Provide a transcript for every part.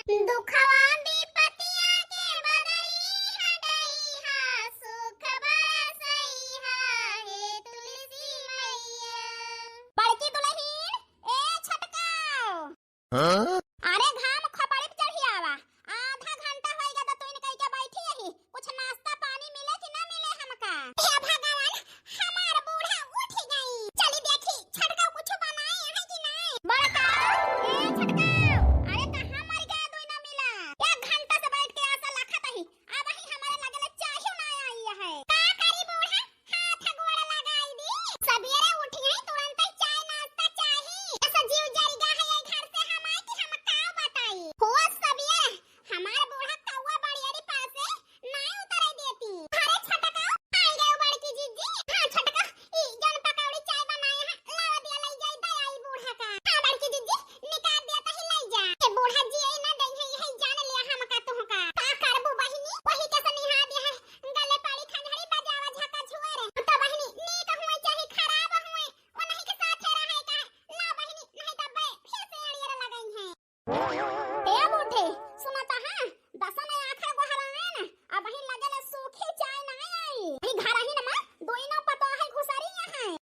दुखवा विपतिया के बदली हटैहा, सुख बरसैहा, हे तुलसी मैया। बड़की दुल्हीन ए छटकाओ। अरे घाम खपड़ी पे चढ़ी आवा, आधा घंटा हो गया तो तू कहीं के बैठी रही। कुछ नाश्ता पानी मिले कि ना मिले हमका? हे भगवान, हमार बूढ़ा उठ गई। चली देखी छटकाओ कुछ बनाए है कि नहीं। बड़का ए छटकाओ, अरे कहां मर गया तू ना मिला। 1 घंटा से बैठ के आशा लाखत ही, अब ही हमारे लगले चाहे ना आई है। का करी बूढ़ा, हाथ गोड़ लगाई दी। सवेरे उठ गई तुरंत ही चाय नाश्ता चाहिए। ऐसा जीव जल गया है ये घर से हम आए कि हम का बताई। हो सवेरे हमारे बूढ़ा कौवा बड़ियारी पास से नहीं उतरे देती। अरे छटकाओ आई गए बड़की जीजी। हां छटका ई जन पकौड़ी चाय बनाए है, लावा दिया ले जाई दयाई बूढ़ा का। हां बड़की जीजी निकाल दिया त ही ले जा। ए बूढ़ा जी आई ना दई है यही जान लिया हम का तुहका। का करबू बहिनी, वही के से निहा दिया है, गले पाड़ी खंजड़ी बजावा झका छुआ रे। त बहिनी नीक हुई चाहे खराब हुई, ओ नहीं के साथ रहे का। ला बहिनी नहीं त बे फिर से अड़ियर लगाई है। ए बूढ़े सुनता हां, दसा में आखर को हराए ना, अब ही लगले सूखी चाय नहीं आई। ही घर ही ना मां दोई ना पतो है घुसरी है।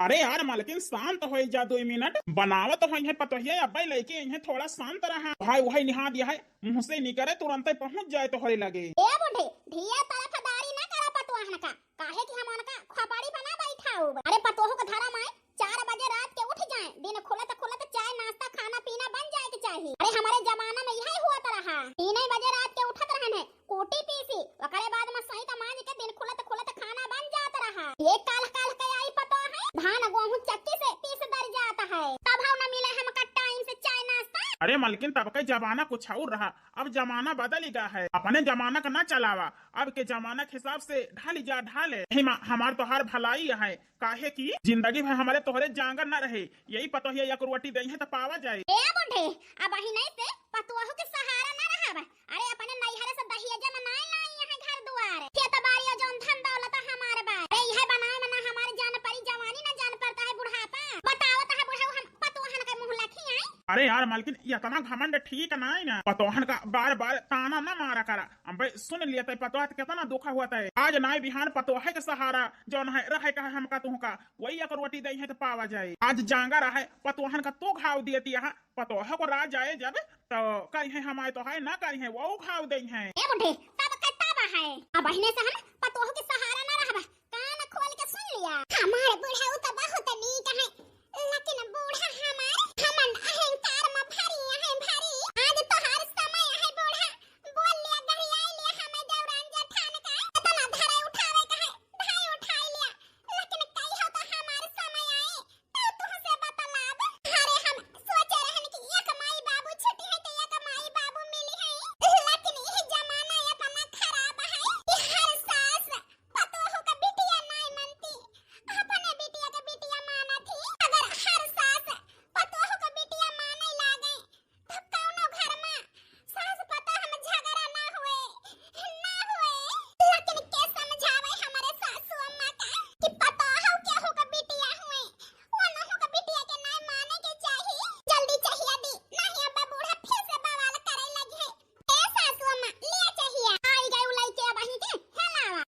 अरे यार मालकिन शांत हो जा 2 मिनट। बनावत हो है पतोहिए अब्बे लेके इन्हें थोड़ा शांत रहा। भाई वही निहा दिया है, मुंह से निकले तुरंत ही पहुंच जाए तो होरे लगे। ए बूढ़े धिया तरफदारी ना करा पतोहन का, काहे कि हमन का खपड़ी बना बैठा हो। अरे पतोह का धर्म है 4 बजे रात के उठ जाए, दिन खुलत खुलत चाय नाश्ता खाना पीना बन जाए के चाहिए। अरे हमारे जमाना में यही हुआ रहा। 3 बजे रात के उठत रहने, कोटी पीसी, ओकरे बाद में सही त मांज के दिन खुलत खुलत खाना बन जात रहा। ये काल काल के आई पतो है, धान गेहूं चक्की से पीस दर जाता है, तब हम न मिले हमका टाइम से चाय नाश्ता। अरे मालकिन तब का जमाना कुछ और रहा, अब जमाना बदल गया है। अपने जमाना का ना चलावा, अब के जमाना के हिसाब से ढाली जा ढाले। हमार तो हर भलाई है, काहे की जिंदगी में हमारे तोहरे जांगर न रहे। यही पतोहिए एक रोटी दई है तो पावा जाए। ए बूढ़े अब ही नहीं से पतोह के सहारा न रहब। अरे अपने नैहरे से दहिया जमनाई लाई यहाँ घर दुआर, खेत बाड़ी जोन धन दौलत हमारे बा। ए यह बनाए में ना हमारी जान परी जवानी ना जान पड़ता है बुढ़ापा। बतावत है बुढ़ऊ हम पतोहन का मुंह लखी आई। अरे यार मालकिन इतना घमंड ठीक नहीं ना। पतोहन का बार बार ताना न मारा करा। अब सुन लिया था पतोह कितना दुखा हुआ था। आज नाई बिहान पतोह के सहारा जौन है रहे का हमका तुहका, वही एक रोटी दई है तो पावा जाए। आज जांगा रहे पतोहन का तो घाव दियती है। पतोह को राज आए जब तो कहीं है हमारे तो है ना कहीं है वो घाव दई है। ए बूढ़े तब कताबा है, अब बहने से हम पतोह के सहारा न रहब। कान खोल के सुन लिया, हमारे बुढ़ऊ तो बहुत नीक है, लेकिन बूढ़ा हमारे हमन अहंकार में भरी है भरी। आज तो हर समय है बूढ़ा बोल लिया गहियाई लिया हमें देवरान जेठान का इतना धरे उठावे का है, ढाई उठाई लिया। लेकिन कई हो तो हमारे समय आए तो तुमसे बतलाब। अरे हम सोचे रहन कि एक माई बाबू छुट्टी है तो एक माई बाबू मिली है, लेकिन यह जमाना इतना खराब है कि हर सास पतोह का बिटिया नहीं मनती, अपने बिटिया का बिटिया माना थी। अगर हर सास पतोह का बिटिया माने लागे तो कौनो घर में सास पतोह में झगड़ा ना हुए। लेकिन के समझावे हमारे सासू अम्मा का कि पतोह के हो का बिटिया हुए, वो न हो का बिटिया के नहीं माने के चाहिए। जल्दी चाहिए दी, नहीं अब बूढ़ा फिर से बवाल करे लगी है। ए सासू अम्मा ले चाहिए, आई गई उलाई के अब ही के हेलावा।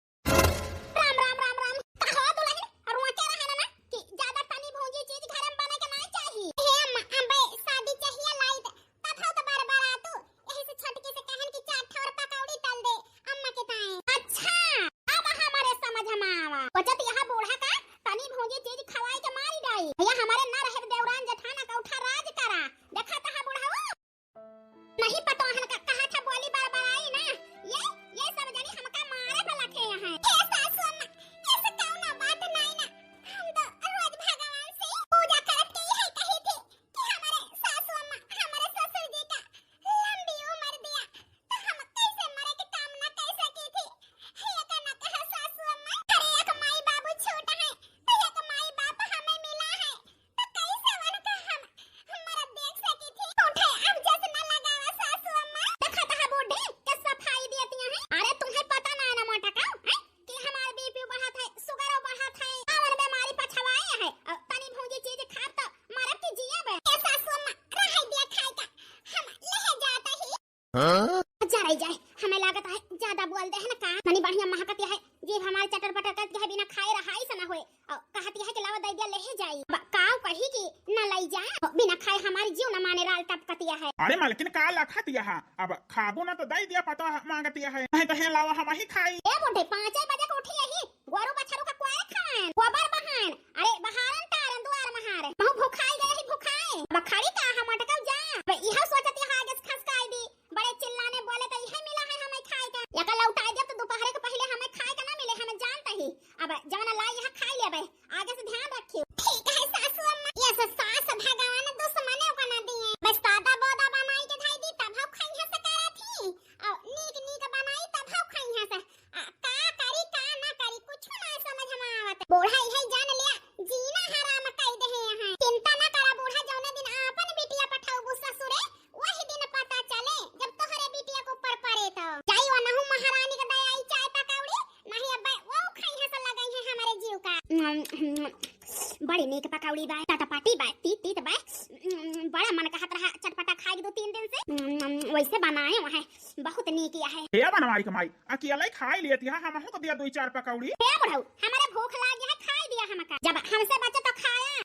राम राम राम राम कहो दुल्हन और वहां के रहना ना कि ज्यादा तनी भूंजी चीज घर में बने के नहीं चाहिए। हे अम्मा अबे शादी चाहिए लाई दे, तब हो तो बार बार आतू यही से छटकी से कहन की 4 ठोर पकौड़ी तल दे अम्मा के ताए। अच्छा अब हमारे समझ में आवा, बचत यहां बूढ़ा का तनी भूंजी चीज खवाई के मारी डाई। भैया हमारे ना रहे देवरान जेठाना का उठा राज करा। देखा था बुढ़ाऊ नहीं पतोहन का कहा था बोली बार बार आई ना, ये सब जानी हमका मारे भला के यहाँ। हे सासू अम्मा ऐसे कौनो बात नहीं ना, हम तो रोज भगवान से पूजा करत के यही कही थी कि हमारे सासू अम्मा हमारे ससुर जी का लंबी उम्र दिया तो हम कैसे मरे की कामना कैसे की थी। हे कहना कहा सासू अम्मा अरे एक माई बाबू छोटा है तो एक माई बाप हमें मिला है तो कैसे उनका हम हमारा देख सकी थी। उठे अब जैसे न लगावा सासू अम्मा। जा रही जाए, हमें लागत है ज्यादा बोल दे है ना का मनी बढ़िया महकती है जी हमारे चटर पटर करती है बिना खाए रहाई से ना होए और कहती है कि लावा दे दिया ले जाई काव कही कि ना लई जा बिना खाए हमारी जीव न माने राल टपकतिया है। अरे मालकिन का लखा दिया है अब खाबो ना तो दई दिया पता मांगतिया है नहीं तो है लावा हम ही खाई। ए मोटे 5 बजे को उठी यही गोरू बछरू का कोई खान गोबर बहान अरे बहारन तारन दुआर महारे बहु भूखाई गए ही भूखाए अब खड़ी का हम अटकल जा अब इहा सोचती है आगे खसकाई दी बड़े चिल्लाने बोले तो यही मिला है हमें खाए का या कल उठाई जब तो दोपहर के पहले हमें खाए का ना मिले हमें जानता ही अब जवन लाई यहां खाई लेबे आगे से ध्यान रखियो। ठीक है सासू अम्मा ये सास भगवान दुश्मने को ना दिए बस सादा बोदा बनाई के धाई दी तब हम खाई है सकारा थी और नीक नीक बनाई तब हम खाई है का करी का ना करी कुछ ना समझ में आवत बूढ़ा यही जान लिया जीना हराम कई दे यहां चिंता ना करा बूढ़ा जौने दिन अपन बिटिया पठाऊ ससुरे वही दिन पता चले जब तोहरे बिटिया को ऊपर पड़े तो जाई वनहु महारानी के दया आई चाय पकौड़ी नहीं अब वो खाई है तो लगाई है हमारे जीव का बड़ी नीक पकौड़ी बा टटापाटी बा तीत बा बड़ा मन कहत रहा चटपटा खाई 2-3 दिन से वैसे बनाए वहां बहुत नीक है। हे बनवारी कमाई अकेले खाई लेती है हम को दिया 2-4 पकौड़ी हे बुढ़ऊ हमारे भूख लागी है खाई दिया हमका जब हमसे बचे तो खाया।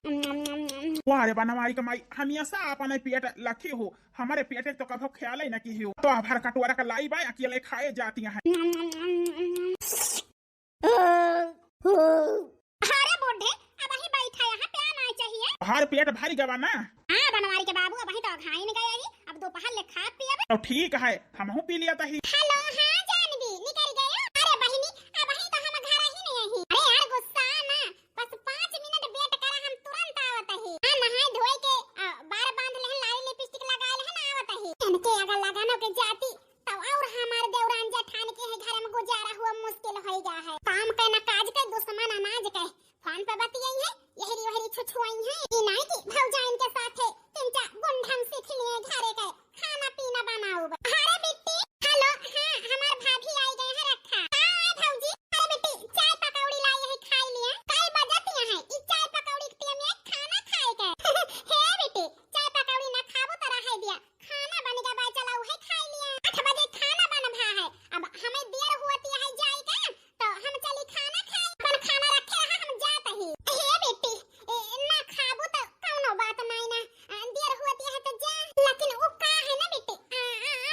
वाह रे बनवारी कमाई हम ऐसा अपने पेट लखी हो हमारे पेट तो कभी ख्याल ही न की हो तो भर कटोरा का लाई बा अकेले खाए जाती है। अरे बुढ़े अब ही बैठा यहाँ पे आना चाहिए हर पेट भारी गवा ना। हां बनवारी के बाबू अब ही तो खाई नहीं गए ही अब दोपहर ले खा पिए तो ठीक है हमहू पी लिया था ही। हेलो हां जानवी निकल गए अरे बहिनी अब ही तो हम घर ही नहीं आई अरे यार गुस्सा ना बस 5 मिनट वेट करा हम तुरंत आवत ही हां नहाए धोए के बार बांध ले लाली लिपस्टिक लगा ले ना आवत ही इनके अगर लगानो के जाती तो और हमारे देवरान जेठान के घर में गुजारा हुआ मुश्किल हो गया है काम के ना काज के दुश्मन अनाज के फोन पे बतियाई है यही वही छुछुआई है ई नहीं कि भौजाइन के साथ तिनचा गुंढम सीख लिए घरे के खाना पीना बनाओ। अरे बिट्टी हेलो हां हमार भाभी आई गए हैं रखा हां भौजी अरे बिट्टी चाय पकौड़ी लाई है खाई लिया कई बजतिया है ई चाय पकौड़ी के में खाना खाए के हे बिट्टी चाय पकौड़ी ना खाबो तो रह दिया खाना बन गया बा चलाओ है खाई लिया 8 बजे खाना बनभा है अब हमें देर होती है जाई का तो हम चली खाना खाए अपन खाना रखे रहा हम जात ही हे बेटी ना खाबो तो कौनो बात नहीं ना देर होती है तो जा लेकिन वो का है ना बेटी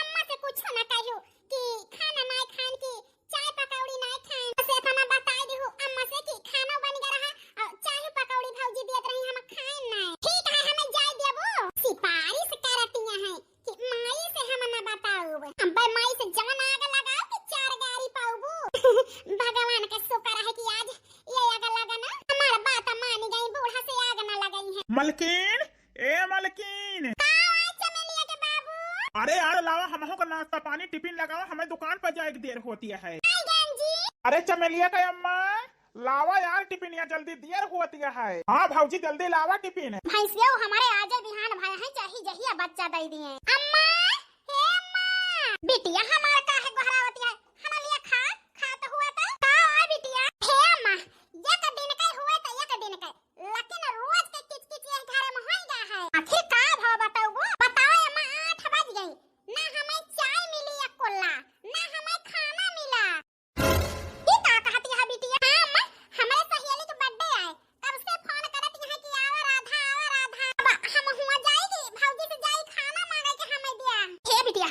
अम्मा से कुछ ना कहियो कि खाना नहीं खान की चाय पकौड़ी नहीं खान बस इतना बता दी हो अम्मा से कि खाना बन गया रहा और चाय पकौड़ी भौजी देत रही हम खाए नहीं ठीक है हमें जाय देबो सिफारिश करतिया है कि माई से हम ना बताओ हम भाई माई से जवन आग लगाओ कि 4 गाड़ी पाऊबू भगवान का शुक्र है कि आज ये आग लगा ना हमारा बात मान गई बूढ़ा से आग ना लगाई है। मलकिन ए मलकिन चमेलिया के बाबू अरे यार लावा हमहू का नाश्ता पानी टिफिन लगाओ हमें दुकान पर जाए देर होती है। जी अरे चमेलिया का अम्मा लावा यार टिफिन या जल्दी देर होती है। हाँ भाऊजी जल्दी लावा टिफिन। भैंसिया हमारे आजे बिहान भाई है चाही जहिया बच्चा दे दिए अम्मा हे अम्मा बिटिया हमारा का है गोहरावती है हम लिया खा तो हुआ था का आ बिटिया हे अम्मा ये का दिन का हुआ था ये का दिन का लेकिन रोज के किच ये घर में हो गया है आखिर का भाव बताओ अम्मा 8 बज गई ना हमें चाय मिली या कोल्ला ना हमें खाना मिला ये का कहती है बिटिया हां अम्मा हमारे सहेली के बर्थडे है कब से फोन करती है कि आवा राधा अब हम हुआ जाएगी भौजी से जाई खाना मांगे के हमें दिया हे बिटिया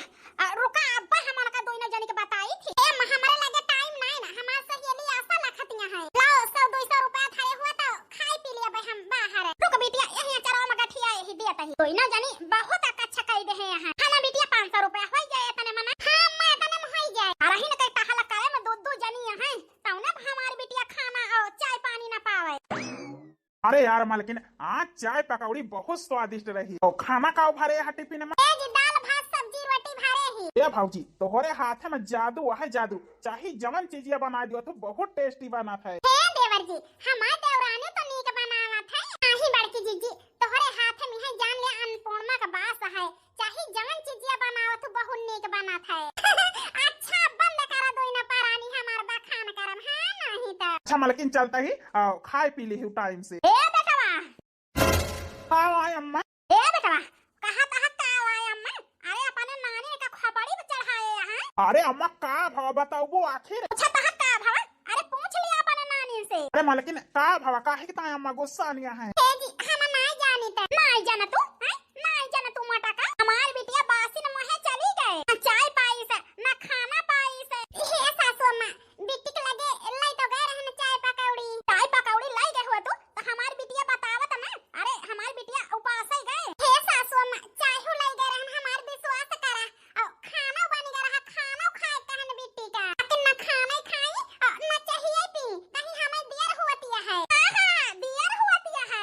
रुका अब्बा हमारा का दोइना जाने के बताई थी ए हमारे लगे टाइम नहीं ना हमार सहेली आशा लखतिया है लाओ 100-200 रुपया थारे हुआ तो खाई पी लिया भाई हम बाहर रुक बिटिया यही चरवा में गठिया ही दिया तही दोइना जानी बहुत अच्छा कई दे है यहां हम बिटिया 500 रुपया हो जाए तने मना हां मैं तने में हो जाए अरही न कई टहला करे में दो जनी है तौने हमारी बिटिया खाना और चाय पानी ना पावे। अरे यार मालकिन आज चाय पकौड़ी बहुत स्वादिष्ट रही और खाना का भरे है टिफिन में जी दाल भात सब्जी रोटी भरे ही ए भाऊजी तोहरे हाथ में जादू है जादू चाहे जवन चीजिया बना दियो तो बहुत टेस्टी बना था। हे देवर जी हमार देवरानी तो नीक बनावत है नाही बड़की जीजी तोहरे हाथ में है जान ले अन्नपूर्णा का बास है चाहे जवन चीजिया बनावत बहुत नीक बनत है अच्छा बंद करा दो ना पारानी हमार बखान करम हां नहीं तो अच्छा मालकिन चलता ही खाए पी ली टाइम से। ए बेटवा हाँ अम्मा ए बेटवा कहा तहा का आया अम्मा अरे अपने नानी का खबरी अरे अम्मा का भाव बताओ वो आखिर। अच्छा तहा का भाव? अरे पूछ लिया अपन नानी से। अरे मालकिन का भाव का है कि ताया अम्मा गुस्सा नहीं है। हे जी हम नहीं जानी त नहीं जाना तू हैं नहीं जाना तू मोटा का हमार बिटिया बासी न मोहे चली गए ना चाय पाई से ना खाना पाई से। हे सासू अम्मा बिट्टी के लगे लाई तो गए रहन चाय पकौड़ी लाई गए हो तू तो हमार बिटिया बतावत ना। अरे हमार बिटिया उपास ही गए। हे सासू अम्मा चाय हो लाई गए रहन हमार विश्वास करा और खाना बन गया रहा खाना खाए कहन बिट्टी का लेकिन ना खाना खाई और ना चाहिए पी कहीं हमें देर होती है। हां देर होती है।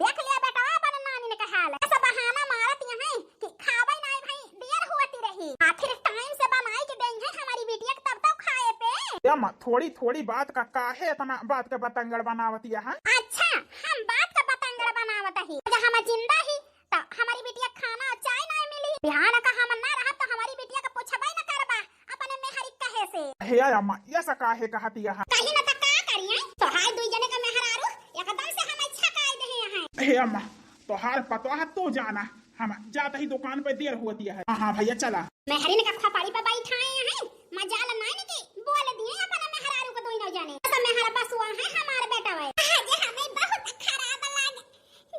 देख लिया बेटा अपन नानी ने कहा है ऐसा बहाना मारत है कि खावे नहीं भाई देर होती रही आखिर टाइम से बनाई के गई है हमारी बिटिया तब तो खाए पे। अम्मा थोड़ी थोड़ी बात का काहे इतना बात का बतंगड़ बनावती है। अच्छा हम बात का बतंगड़ बनावत ही जब हम जिंदा ही तो हमारी बिटिया खाना और चाय नहीं मिली बिहान का हम ना रहा तो हमारी बिटिया का पूछबे न करबा अपने मेहरी कहे से। हे अम्मा ऐसा काहे कहती है। कहीं न त का करिए तो हाय दुई जने का मेहरारू एकदम से हम छकाई दे हैं। हे अम्मा तोहार पता है तो जाना हम जाते ही दुकान पे देर होती है। हाँ भैया चला। मेहरी ने कखा पाड़ी पे बैठाए हैं मजाल नहीं ने की बोल दिए अपन मेहरारू को दोई न जाने सब मेहरा बसुआ है हमारे बेटा भाई आज हमें बहुत खराब लागे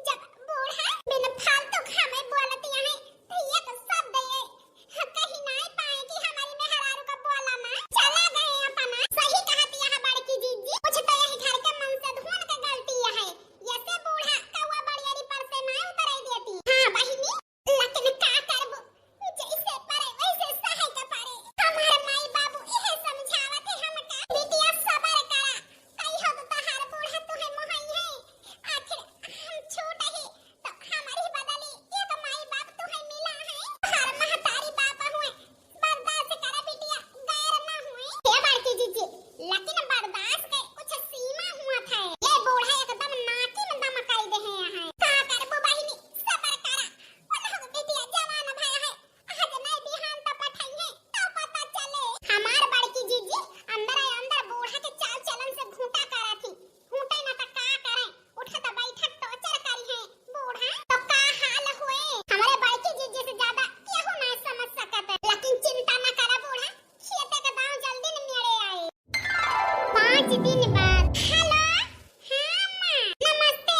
जब बूढ़ा बिन फालतू हमें बोलती है तो ये तो सब दे कहीं नहीं पाए कि हमारी मेहरारू का बोला ना चला गए अपन सही कहती है बड़की जीजी कुछ तो यही घर के मन से धुन के गलती है ये से बूढ़ा कौवा बड़ियारी पर से नहीं उतराई देती। हां बहिनी लेकिन का करबो जैसे परे वैसे सहे के परे हमारे माई बाबू यह समझावत है हमका बिटिया सबर करा कई हो तो हर बूढ़ा तुहे मोहई है आखिर हम छूट ही तो हमारी बदली ये तो माई बाप तुहे मिला है हर महतारी बाप हुए बर्दाश्त करा बिटिया गैर ना हुए के बाकी जीजी लेकिन बर्दाश्त के कुछ सीमा हुआ था ये बूढ़ा एकदम नाकी में दम कर दे है का करबो बहिनी सबर करा ओहो बिटिया जवान भया है आज नहीं बिहान तो पठाई है तो पता चले हमार बड़की जीजी अंदर बूढ़ा के चाल चलन से घूंटा करा थी घूंटे ना तो का करे उठा तो बैठा टॉर्चर करी है बूढ़ा तो का हाल हुए हमारे बड़की जीजी से ज्यादा केहू ना समझ सकत लेकिन चिंता ना करा बूढ़ा खेते का दाव जल्दी न मेरे आए 5 दिन बाद। हेलो हां मां नमस्ते।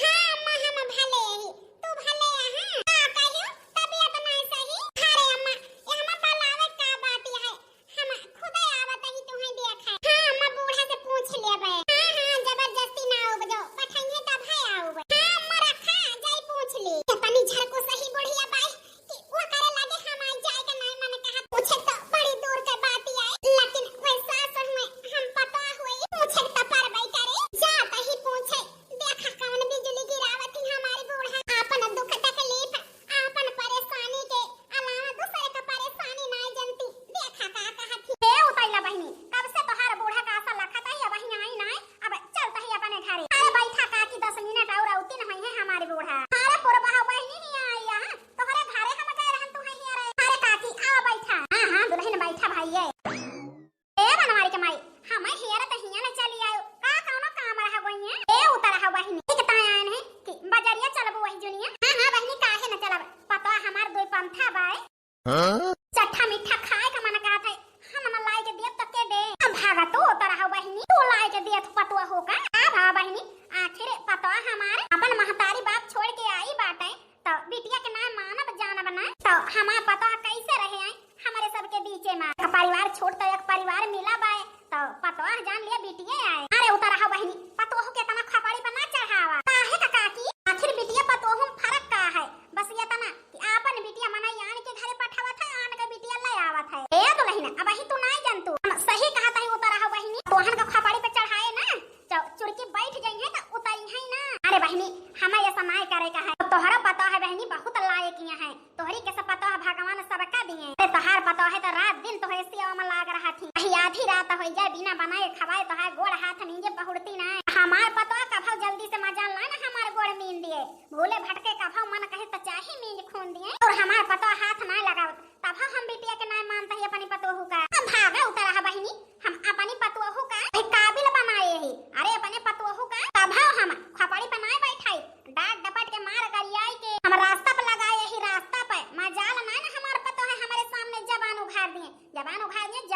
हां अम्मा हम भले ही तू भले हां का कहू तबीयत नहीं सही अरे अम्मा ये हम बुलावे का बात है हम खुद आवत ही तुम्हें देखा। हां अम्मा बूढ़ा से पूछ लेबे। हां जबरदस्ती ना उपजो पठाइए तब है आउबे। हां अम्मा रखा जाई पूछ ली तनी झर को सही बुढ़िया बाई कि वो करे लगे हम आई जाए के नहीं मन कहा पूछे तो बड़ी दूर के बात है लेकिन वैसा सर में हम पता हुई पूछे तो पर बाई करे जाता ही पूछे देखा कौन बिजली गिरावत ही हमारी बूढ़ा आपन दुख तकलीफ आपन परेशानी के अलावा दूसरे का परेशानी नहीं जानती देखा का कहत हे उतैला बहिनी कब से तोहार बूढ़ा का आशा लखत है बहिनी आई नहीं अब चलता ही अपने घरे अरे बैठा का की 10 मिनट और औती नहीं है हमारी बूढ़ा अरे पुरबा बहिनी ही आई यहां तोहरे घरे हम गए रहन तू है अरे काकी आ बैठा। हां दुल्हन बैठा भाई ए बनवारी के माई हमें हियर त हिया न चली आयो का कौनो काम रहा गई है ए उतर रहा बहिनी एक ता आन है कि बाजारिया चलबो वही जुनिया। हां बहिनी काहे न चलब पता हमार दो पंथा बाय चट्ठा मीठा खाए का मन कहत है हम न लाई के देब त के दे अब भागा तो उतर रहा बहिनी तू लाई के देत पतवा होगा आ भा बहिनी आखिर पतवा हमार अपन महतारी बाप छोड़ के आई बाटे तो बिटिया के नाम मानब जानब ना तो हमार पतवा कैसे रहे आई हमारे सबके बीच में एक परिवार छोड़ तो एक परिवार मिला बाय तो पतवा जान लिया बिटिया आए। अरे उतर रहा बहिनी पतवा के तना खपाड़ी पर ना चढ़ावा काहे का काकी आखिर बिटिया पतवा हम फर्क का है बस ये तना कि आपन बिटिया मना यान के घरे पठावा था आन के बिटिया ले आवत है ए दुल्हन अब ही तू नहीं जानतू हम सही कहता है उतर रहा बहिनी तोहन का खपाड़ी पे चढ़ाए ना तो चुड़की बैठ गई है तो उतरी है ना। अरे बहिनी हमें ऐसा नहीं करे का है तोहरा पता है बहिनी बहुत लायक है तोहरी के सब पता है भगवान सबका दिए अरे तोहार पता है तो रात दिन तोहरे सेवा में लाग रहा थी कहीं आधी रात हो जाए बिना बनाए खवाए तोहार गोड़ हाथ नीचे बहुड़ती ना हमार पता कभा जल्दी से मजा ला ना हमार गोड़ मीन दिए भूले भटके कभा मन कहे तो चाहे मीन खून दिए और हमार पता हाथ ना लगाओ तब हम बिटिया के नाम मानता ही अपनी पतोहू का भागा उतर रहा बहिनी हम अपनी पतोहू का काबिल बनाए ही अरे अपने पतोहू का तब हम खपड़ी बनाए बैठाई डाट डपट के मार गरियाई के हम रास्ता पे लगाए ही रास्ता पे मजाल ना हमार पतो है हमारे सामने जबान उघाड़ दिए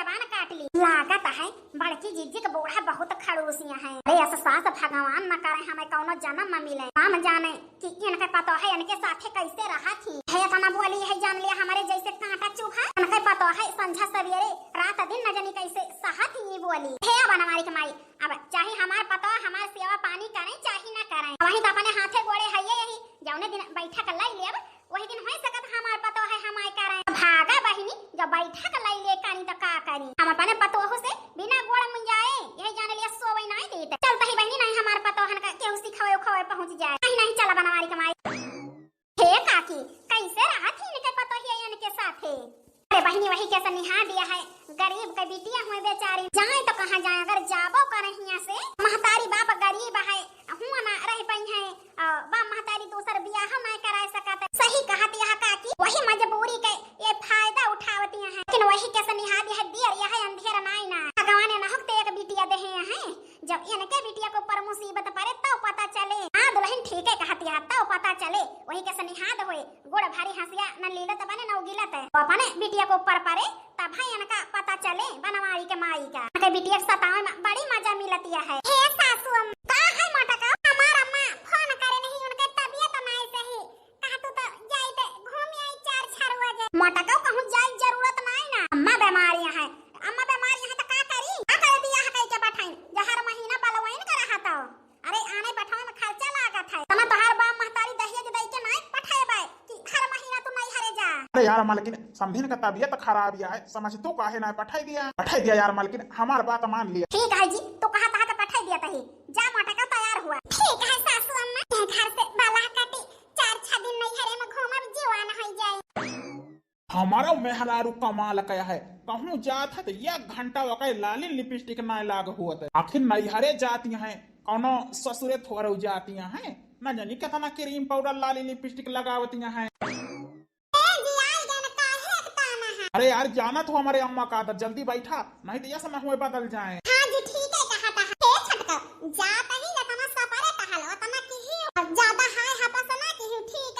जबान काट ली। लागत है बड़की जीजी के बूढ़ा बहुत खड़ूसिया है। अरे ऐसा सास भगवान न करे हमें कौनो जन्म में मिले। हम जाने कि इनके पता है इनके साथे कैसे रहा थी। है तना बोली है जान लिया हमारे जैसे कांटा चुभा। इनके पता है संझा सवेरे रात दिन न जानी कैसे सहा थी ये बोली। है बनवारी के माई अब चाहे हमार पता हमार सेवा पानी करें चाहे न करें वही तो अपने हाथे गोड़े है यही जौने दिन बैठा कर लाई लेब वही दिन हो सकत हमार पतो है हमाय करें। भागा बहिनी जब बैठा कर लाई ले कानी तो का करी। हम अपने पतो से बिना गोड़ मुंजाए यही जाने लिया सोवे नहीं देते। चल तही बहिनी नहीं हमार पतो हन का केहू सिखावे खवे पहुंच जाए। नहीं नहीं चला बनवारी कमाई। हे काकी कैसे रहा थी इनके पतो ही इनके साथे। अरे बहिनी वही कैसा निहा दिया है गरीब के बिटिया हुए बेचारी जाए तो कहां जाए अगर जाबो करहिया से महतारी बाप गरीब है हुआ ना रह पई है बा महतारी दूसर बियाह मैं कराए सकत। सही कहत यह काकी वही मजबूरी के ये फायदा उठावती है। लेकिन वही कैसे निहा दिया है दियर यह अंधेर नाई ना भगवान ने हक एक बिटिया देहे हैं। जब इनके बिटिया को पर मुसीबत पड़े तो पता चले। हां दुल्हन ठीक है कहत यह तो पता चले वही कैसे निहाद होए गोड़ भारी हंसिया न लीलत बने न उगिलत है अपने बिटिया को ऊपर परे तब भाई इनका पता चले बनवारी के माई का के बिटिया सतावे में बड़ी मजा मिलती है। हे सासू अम्मा का है मोटा का हमार अम्मा फोन करे नहीं उनके तबीयत नहीं सही कहा तू तो जाई दे घूम आई 4 बजे मोटा का कहूं जाई जरूरत नहीं ना अम्मा बीमारियां है अम्मा बीमारियां है तो का करी का कर दिया है के बैठाई जो हर महीना बलवाइन कर रहा था। अरे आने बैठावे में खर्चा लागत है तना तोहार बाप महतारी दहेज दई के नहीं पठाएबे कि हर महीना तू नहीं हरे जा। अरे यार मालकिन समझिन का तबीयत खराब है समझ तो काहे ना पठाई दिया यार मालकिन हमार बात मान लिया। ठीक है जी तो कहा था पठाई दिया तही जा मोटा का तैयार हुआ। ठीक है सासू अम्मा घर से बाला काटी 4-6 दिन नहीं हरे में घूमब जीवान हो जाए। हमारा मेहरारू कमाल कया है कहूँ जात है तो 1 घंटा वक़्त लाली लिपस्टिक ना लाग हुआ है। आखिर नैहरे जाती हैं कौनो ससुरे थोड़े जाती हैं न जानी कितना क्रीम पाउडर लाली लिपस्टिक लगावती हैं। अरे यार जाना तो हमारे अम्मा का आदत जल्दी बैठा नहीं तो ऐसा न हुए बदल जाए। हाँ जी ठीक है कहा था हे छटका जाता ही लतना सपरे टहलो तना की ज्यादा हाय हपस ना की ठीक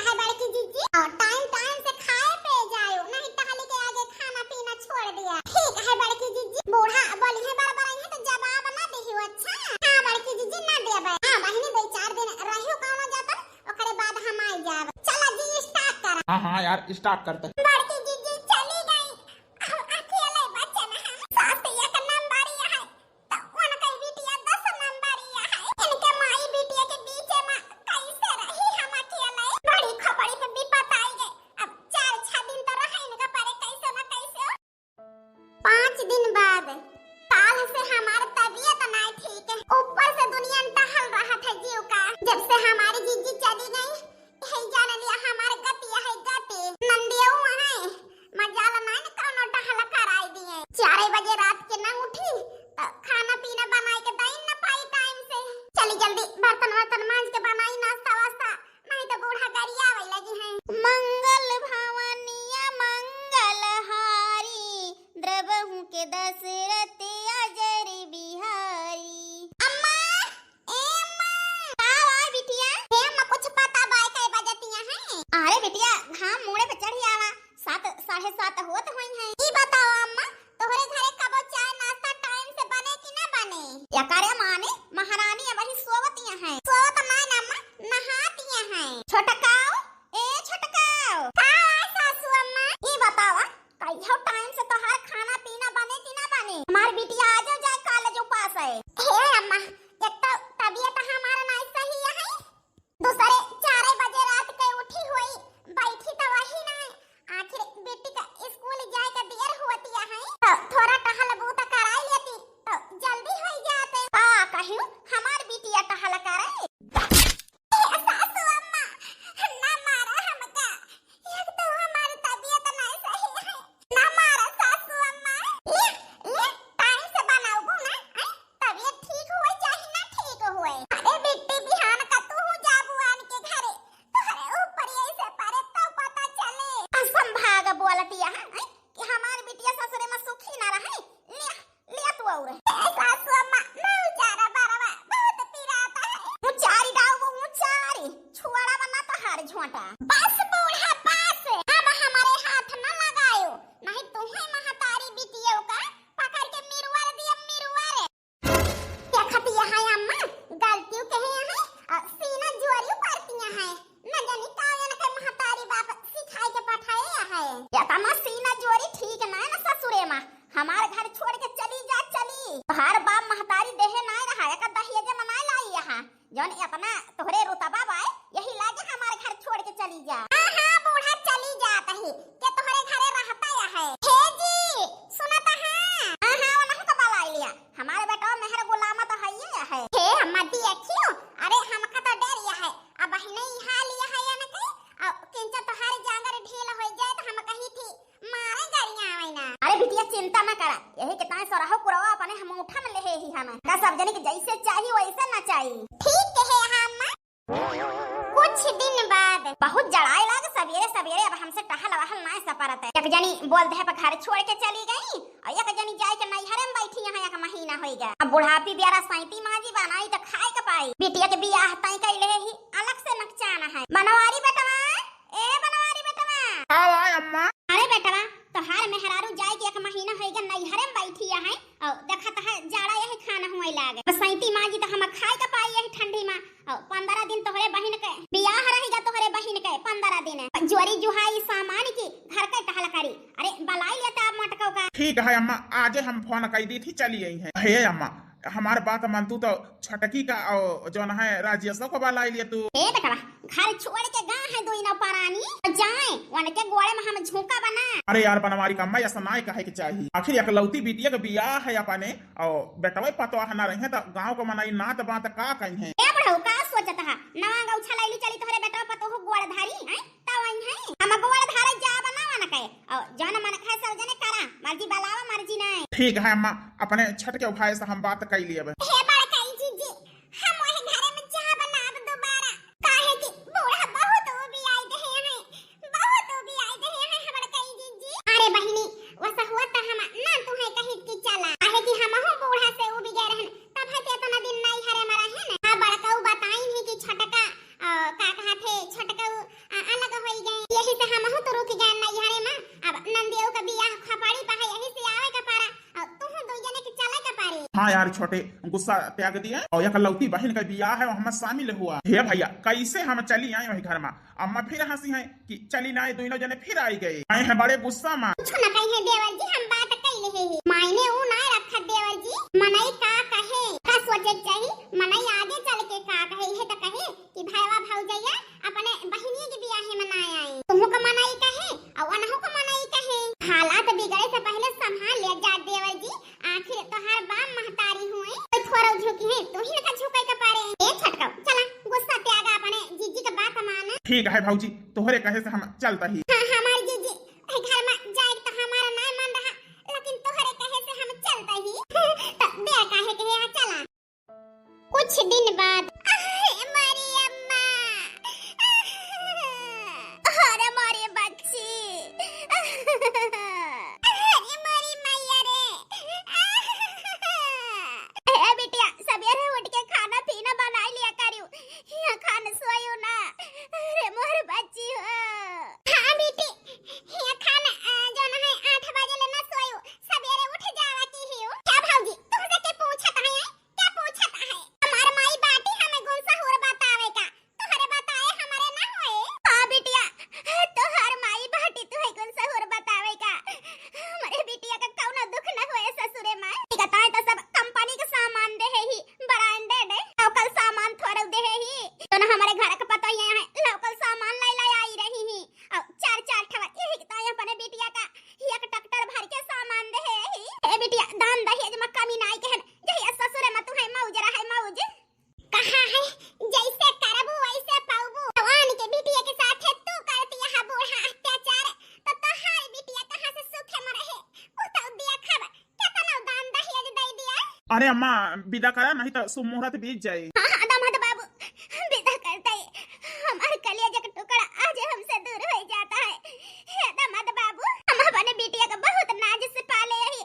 है बड़की जीजी और टाइम से खाए पे जाओ नहीं टहली के आगे खाना पीना छोड़ दिया। ठीक है बड़की जीजी बूढ़ा बोली है बराबर है तो जवाब ना देही अच्छा। हां बड़की जीजी ना देबे हां बहिनी 2-4 दिन रहियो कौनो जाता ओकरे बाद हम आ जाब। चला जी स्टार्ट कर। हां यार स्टार्ट करते बस बूढ़ा पास अब हमारे हाथ न लगायो नहीं तुम्हें महतारी बिटिया बिटिया चिंता न करा, यही कितना सराहो पुरवा अपने हम उठा में ले ही हम का सब जने के जैसे चाहिए वैसे ना चाहिए। ठीक है अम्मा। कुछ दिन बाद बहुत जड़ाई लाग सवेरे सवेरे अब हमसे टहल वहल ना सपरत है। एक जनी बोल दे पर घर छोड़ के चली गई और एक जनी जाए के नैहरे में बैठी यहाँ एक महीना हो गया। अब बुढ़ापी ब्यारा सैती माजी बनाई तो खाए के पाई। बिटिया के बियाह तई कैले ही अलग से नकचाना है। बनवारी बेटवा, ए बनवारी बेटवा। आओ आय अम्मा। अरे बेटवा तोहार मेहरारू जाए के एक महीना हो गया नैहरे में बैठी है और देखत है जाड़ा यही खाना हुए लागे। सैती माजी तो हम खाए के पाई यही ठंडी में और 15 दिन तोहरे बहिन के बियाह रहेगा, तोहरे बहिन के 15 दिन जोरी जुहाई सामान की घर के टहल करी। अरे बलाई लेता आप मटकौ का। ठीक है अम्मा, आज हम फोन कर दी थी चली आई है। हे अम्मा हमारे बात मान तू तो छटकी का और जो है राजेशो को बुला लिए तू। ए बेटा घर छोड़ के गा है दो इना पारानी जाए वन के गोड़े में हम झुका बना। अरे यार बनवारी का मैं ऐसा ना कहे के चाहिए। आखिर एकलौती बिटिया के बियाह है अपने और बेटवे पतवा ना रहे तो गांव को मनाई नात बात का कहीं है। ए बड़ो का सोचत है नवा गांव छलाइली चली तोहरे बेटा पतो हो गोड़ धारी हैं तवई है हम गोड़ धारे जा बनावा न कहे और जान मन खाए सब जने करा मर्जी बलावा मर्जी नहीं। ठीक है अम्मा अपने छठ के भाई से हम बात कर लिए। हे बड़काई जीजी हम ओहे घरे में चाह बनाब दोबारा काहे कि बूढ़ा बहुत भी आई दे हैं बहुत भी आई दे हैं बड़काई जीजी। अरे बहिनी वसा हुआ त हम ना तुम्हें कहि कि चला काहे कि हम हो बूढ़ा से उबी गए रहन तब है इतना दिन नहीं हरे मरा है ना। हां बड़काऊ बताई है कि छटका का कहा थे छटका अलग होई गए यही से हम हो तो रुक गए नहीं हरे में। अब नंदियो का बियाह खपाड़ी पा है यही से आवे का पारा तू दो जने के चले का पारे। हाँ यार छोटे गुस्सा त्याग दिया और एकलौती बहन का बियाह है हम शामिल हुआ। हे भैया कैसे हम चली आए वही घर में। अम्मा फिर हंसी है कि चली ना दोनों जने फिर आई गए आए हैं बड़े गुस्सा में। कुछ न कही है देवर जी हम बात कइले है मायने ऊ ना रखा देवर जी मनई का कहे का सोचे चाहिए मनई आगे चल के का कहे है तो कहे कि भाईवा भौजैया अपने बहिनी के बियाह में ना आए तुमको का मनई कहे और अनहु को मनई कहे। हालात बिगड़े से पहले संभाल ले जा देवर जी आखिर तोहार बाप महतारी हुए कोई थोड़ा झुकी है तू ही ना झुकाई का पारे। ए छटका चला गुस्सा त्याग अपने जीजी का बात मान। ठीक है भौजी तोहरे कहे से हम चलता ही। हां हमारी जीजी घर में जाए तो हमारा ना मन रहा लेकिन तोहरे कहे से हम चलता ही तो बे काहे के यहाँ चला। कुछ दिन बाद मारी अम्मा अरे मारी बच्ची अरे मारी मैया रे ए बिटिया सवेरे उठ के खाना पीना बना लिया करियो यहाँ खाना सोयो ना। अरे मोर बच्ची हो। हाँ बेटी यहाँ खाना जो ना है 8 बजे लेना सोयो सवेरे उठ जावा की हियो। क्या भौजी तुमसे के पूछत है क्या पूछत है हमार माई बाटी हमें गुस्सा हो बतावे का तोहरे बताए हमारे ना होए। हां बिटिया तोहर माई बाटी तू है गुस्सा हो बतावे का हमारे बिटिया का कौनो दुख ना होए ससुरे मां कहता है तो सब कंपनी के सामान दे है ही ब्रांडेड है लोकल सामान थोड़ा दे है ही तो ना हमारे घर का पता ही है लोकल सामान लाई आई रही ही और 4 ठवा यही कहता है अपने बिटिया का एक ट्रैक्टर भर के सामान दे है ही। ए बिटिया दान दहेज में कमी नहीं के जहिया ससुरे में तू है मौज रहा है मौज कहा है जैसे करबू वैसे पाऊबू भगवान के बिटिया के साथ है तू करती है बूढ़ा अत्याचार तो तोहार बिटिया कहां से सुखे में रहे वो तो देखब कितना दान दहेज दे दिया। अरे अम्मा विदा करा नहीं तो शुभ मुहूर्त बीत जाए। हां दामाद बाबू विदा करता है हमार कलेजा का टुकड़ा आज हमसे दूर हो जाता है। हे दामाद बाबू हम अपने बिटिया का बहुत नाज से पाले है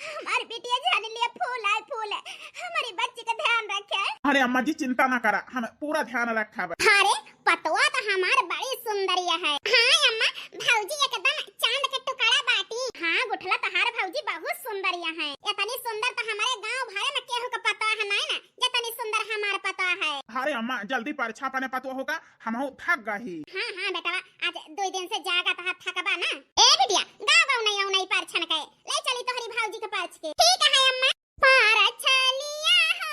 हमारी बिटिया जाने लिए फूल है हमारी बच्ची का ध्यान रखे। अरे अम्मा जी चिंता ना करा हम पूरा ध्यान रखा। अरे पतवा तो हमार बड़ी सुंदरिया है। हाँ अम्मा भौजी एकदम चांद के टुकड़ा बाटी। हाँ गुठला तहार भौजी बहुत सुंदरिया है इतनी सुंदर तो हमारे गांव भरे में केहू का पता है नहीं ना जितनी सुंदर हमार पता है। अरे अम्मा जल्दी परीक्षा पाने पतवा होगा हम थक गई। हाँ हाँ बेटा आज 2 दिन से जागा तो थकबा ना। ए बिटिया गाव नहीं परछन के ले चली तोहरी भौजी के परछ के। ठीक है अम्मा। परछलिया हो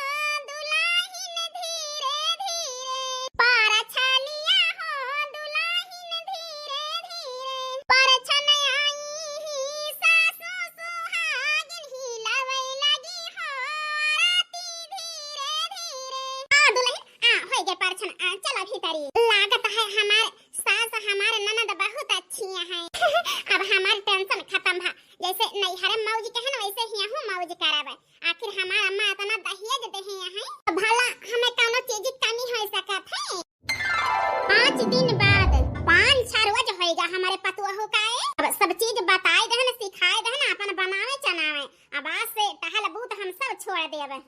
दुलाहिन धीरे धीरे परछलिया हो दुलाहिन धीरे धीरे परछन आई ही सासु सुहागिन ही लवै लगी हो राती धीरे धीरे। आ दुल्हन होई गए परछन चलो भीतरी। लागत है हमारे सास हमारे ननद बहुत अच्छी हैं अब हमारी टेंशन खत्म है जैसे नैहरे अब सब चीज बताई दे ना, सिखाई दे ना, अपन बनावे चनावे। अब आज से टहल बूत हम सब छोड़ देबे।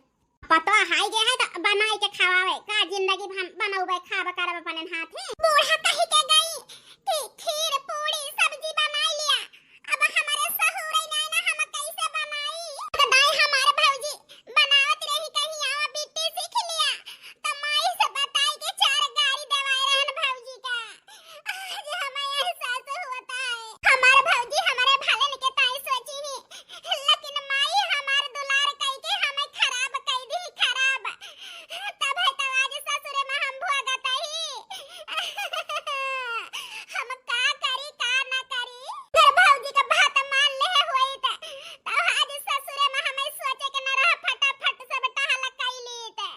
पतो हाई गया है तो बनाई के खवावे का जिंदगी हम बनौबे खाब करब अपन हाथे। बूढ़ा कहि के गई कि खीर पूरी सब्जी बनाई लिया, अब हमारे सहुर नहीं ना, हम कैसे बनाई? तो दाई हमारे भौजी बनावत रही, कहीं आवा बिट्टी सीख लिया तो माई से बताई के 4 गाड़ी दवाई रहन भौजी का। आज हमें एहसास होता है हमारे भौजी हमारे भले के ताई सोची ही, लेकिन माई हमार दुलार कह के हमें खराब कह दी, खराब। तब है तो आज ससुरे में हम भोगत ही। हम का करी का ना करी, फिर भौजी का बात मान ले होई त आज ससुरे में हमें सोचे के न रह, फटाफट सब टहल कैली त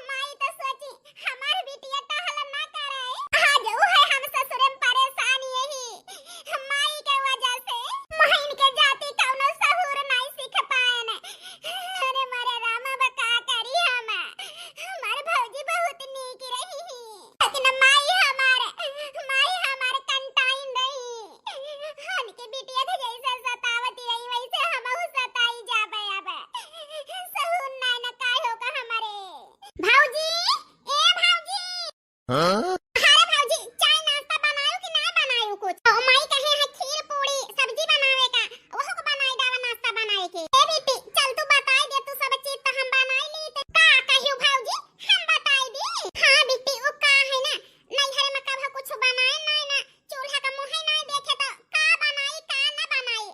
माई तो सोची हमार बिटिया टहल ना करे। आज वो है हम ससुरे में परेशान यही माई के वजह से। महीन के जाति कौनो सहूर नहीं सीख पाए न। अरे मारे रामा बका करी हम, हमार भौजी बहुत नीक रही ही, लेकिन माई हमारे कंटाइन नहीं। हन के बिटिया के जैसे सतावती रही वैसे हमहु सताई जाबे। अब सहूर नहीं न काय होगा हमारे। भौजी ए भौजी, अरे भौजी चाय नाश्ता बनायो कि ना बनायो कुछ? ओ माई कहे है खीर पूरी सब्जी बनावे का, ओहो को बनाई दावा नाश्ता बनाए के। ए बेटी चल तू बताई दे, तू सब चीज तो हम बनाई ली त का कहियो भौजी हम बताई दी। हां बेटी वो का है ना, नैहर में कभी कुछ बनाए नहीं ना, चूल्हा का मुंह नहीं देखे तो का बनाई का ना बनाई।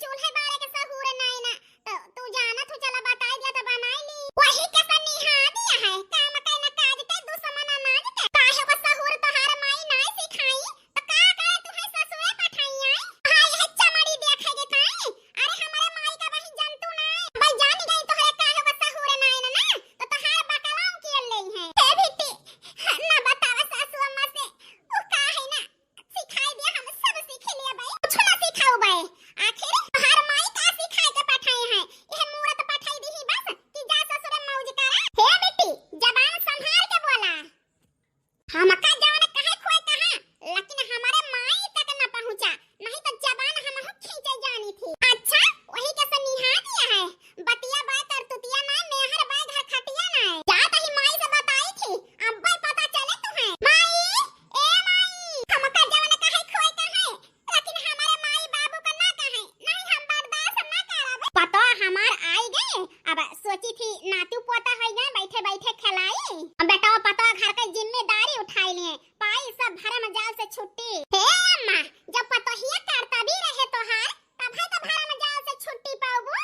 चूल्हे बारे के सहूर नहीं ना, तो तू जाना तू चला बताई दिया तो बनाई ली। वही के सनिहा दिया है काम के ना काज के दुश्मन अनाज के। काहे को सहूर तोहार माई नहीं सिखाई तो का करे तू है ससुरे पठाई आई। हाय है चमड़ी देखेगे काई, अरे हमारे माई का वही जंतु नहीं। भाई जान गई तोहरे काहे को सहूर नहीं ना तो तोहार बकलाम किए ले है। ए बेटी ना बतावा सासू अम्मा से ओ का है ना, सिखाई दिया हम सब सीख लिए भाई, कुछ ना सिखाओ भाई। आखिर तोहार माई का सिखाई के पठाई है, यह मूरत पठाई दी ही बस कि जा ससुरे मौज करा। हे बेटी जबान संभाल के बोला, हम का जवान कहे खोए कहां, लेकिन हमारे माई तक न पहुंचा, नहीं तो जबान हम खींचे जानी थी। अच्छा वही के सनिहा दिया है, बतिया बाय कर तुतिया ना, मेहर बाय घर खटिया ना। जात ही माई से बताई थी, अब भाई पता चले तुम्हें। माई ए माई, हम का जवान कहे खोए कहां, लेकिन हमारे माई बाबू का ना कहे, नहीं हम बर्दाश्त ना करब। पता हमार आई गए, अब सोची थी नातू पोता हो गए, बैठे बैठे खिलाई। अब बेटा पता घर के जिम्मेदारी उठाई लिए, पाई सब भरम जाल से छुट्टी। हे अम्मा जब पतोहिया करता भी रहे तोहार, तब है तो भरम जाल से छुट्टी पाऊबो।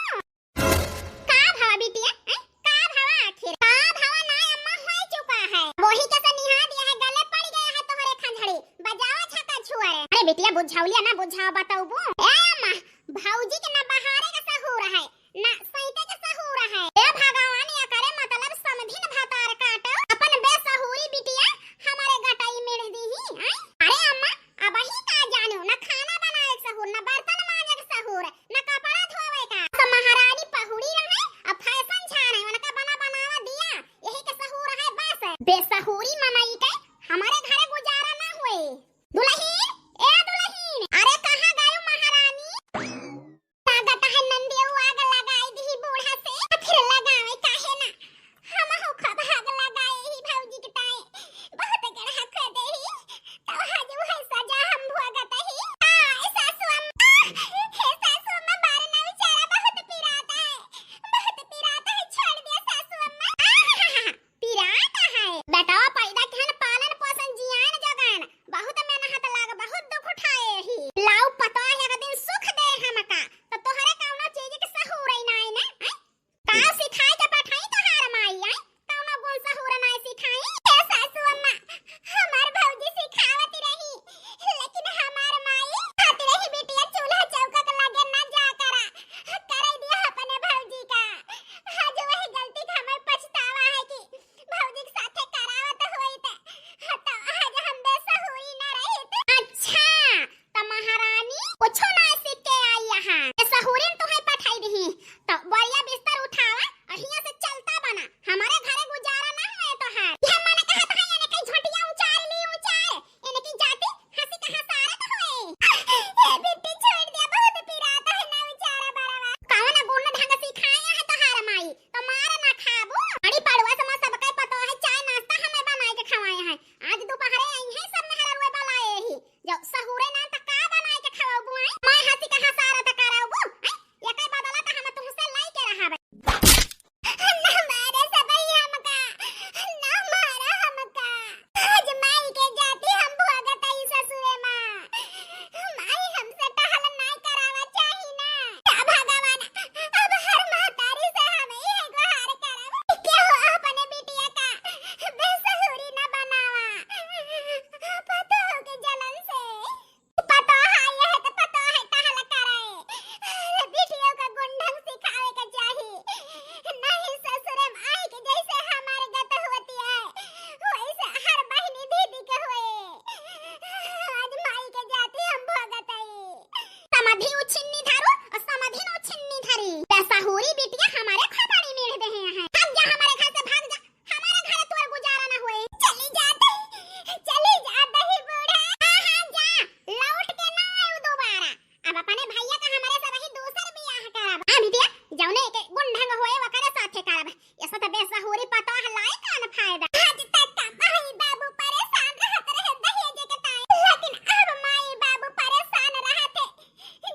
का भावा बिटिया का भावा, आखिर का भावा ना अम्मा हो चुका है, वही के सनिहा दिया है, गले पड़ गया है तोहरे खंजड़ी, बजावा छका छुअरे। अरे बिटिया बुझावलिया ना बुझावा बताऊबो। ए अम्मा भौजी के ना बहारे का सहूर है ना सईते के सहूर है। ए भगवान या करे मतलब समधिन भतार काट अपन बेसहूरी बिटिया हमारे गटाई मेड़ दी ही। अरे अम्मा अब ही का जानू, ना खाना बनाए के सहूर, ना बर्तन मांजे के सहूर, ना कपड़ा धोवे का। तो महारानी पहुड़ी रहे, अब फैशन झाड़े, उनका बनावा दिया, यही के सहूर है बस। बेसहूरी मनाई के हमारे घरे गुजारा ना हुए। दुल्हन ए दुल्हन, अरे कहां गयो महारानी? तागत है नंदियो आग लगाई दी बूढ़ा से, फिर लगावे काहे ना, हम हो खब आग लगाए ही भौजी के ताए, बहुत गढ़ा ख दे ही, तो आज वो है सजा हम भोगत ही। सासू अम्मा साधी उछिन्नी धारू और समाधि न उछिन्नी धारी। बेसहुरी बिटिया हमारे खटानी मेढ़ दे हैं। भाग जा हमारे घर से, भाग जा, हमारे घर तोर गुजारा न होए। चली जा दही बूढ़ा। हां जा, लौट के ना आऊ दोबारा। अब अपने भैया का हमारे से रही दूसर बियाह करब। हां बिटिया, जौने के गुंढंग होए वकरे साथे करब। ऐसा त बेसहुरी पता हलाई कान फायदा। आज तक माई बाबू परेशान रहत रहे दहेज के ताई, लेकिन अब माई बाबू परेशान रहत है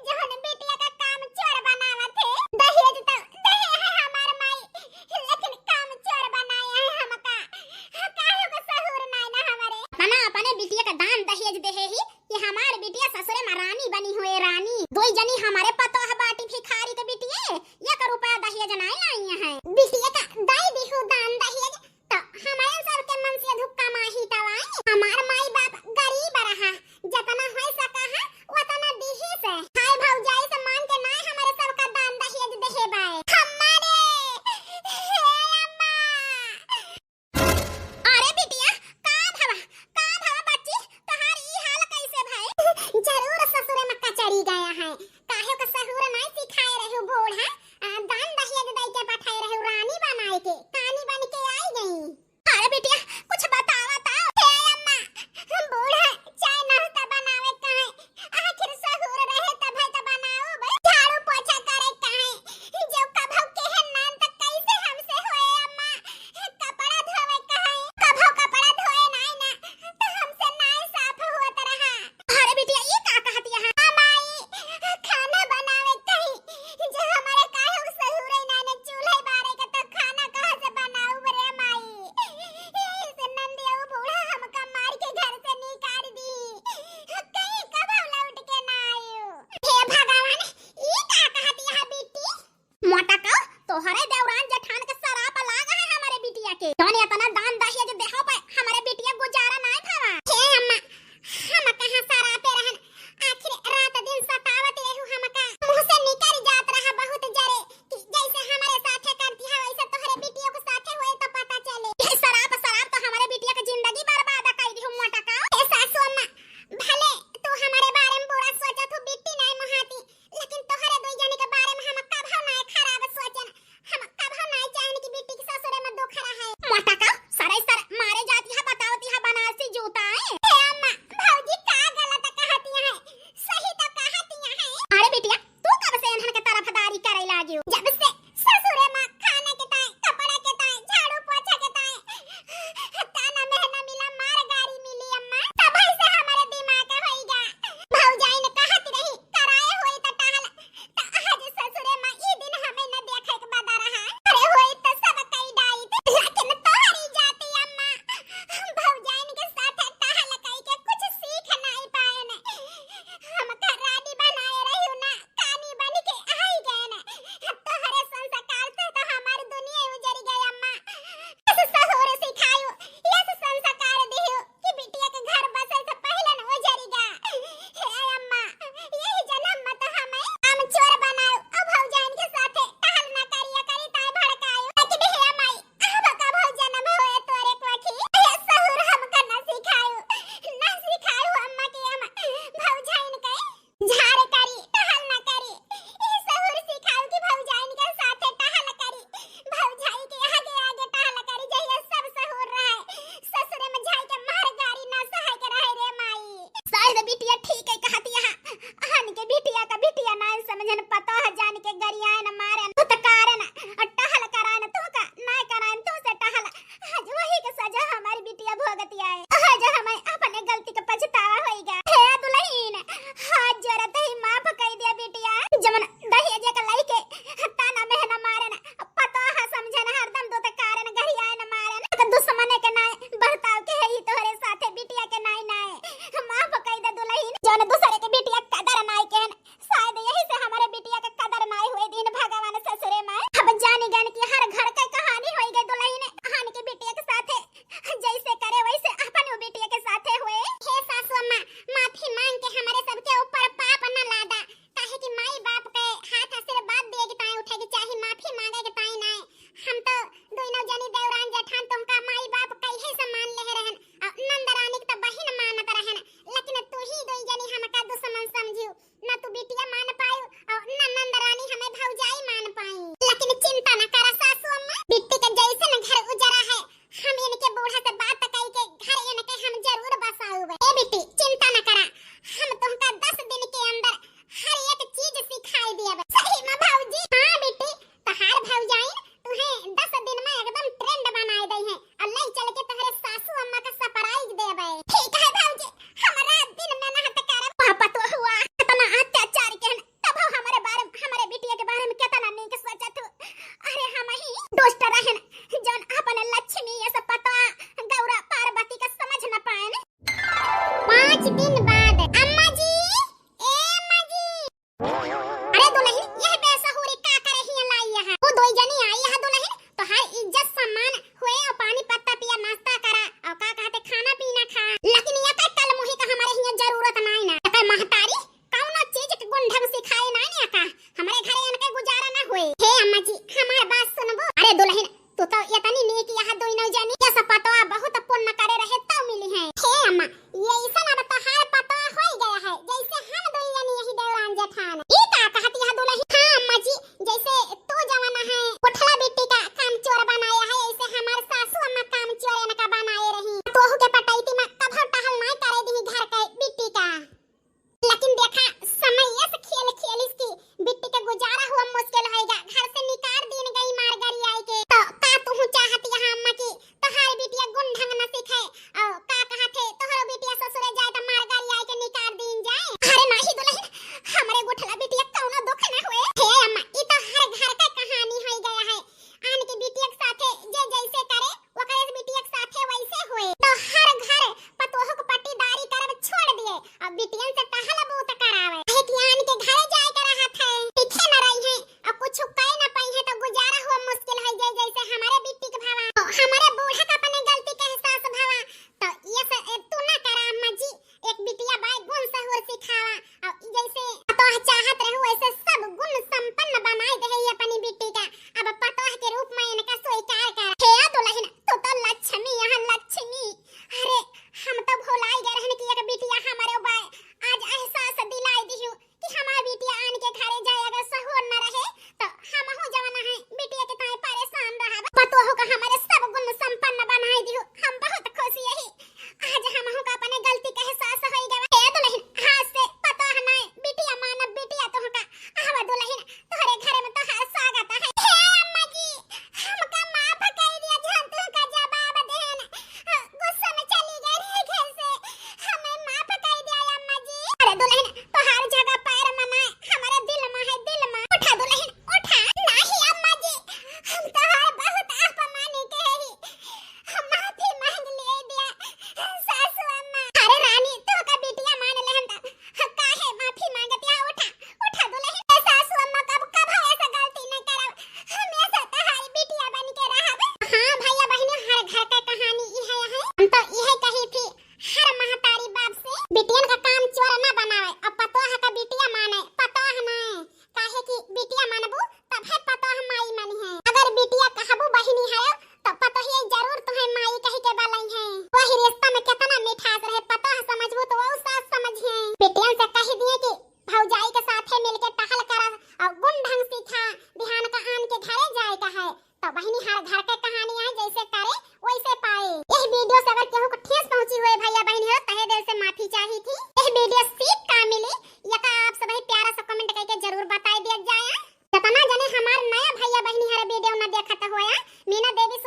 जौन बेटिया का काम चोर बनावत है। दहेज तो दे है हमार माई, लेकिन काम चोर बनाया है हमका। काहे को सहुर नाई ना हमारे अपने बिटिया का दान दहेज दे है ही कि हमार बिटिया ससुरे में रानी बनी होए रानी। दोई जनी हमारे पतो है बाटी भिखारी के बिटिया 1 रुपया दहेज नाई लाई है। बिटिया का दाई दिहु दान दहेज तो हमारे सब के मन से धुक्का माही तवाई। हमार माई बाप गरीब रहा, जतना होय सका है उतना दिही से। हाय भौजाई से मान के ना हमारे सब का दान दहेज देहे बाए हमारे। हे अम्मा, अरे बिटिया का भवा बच्ची, तोहार ई हाल कैसे भाई? जरूर ससुरे में कचड़ी गया है। काहे का सहुर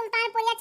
सुल्तानपुरिया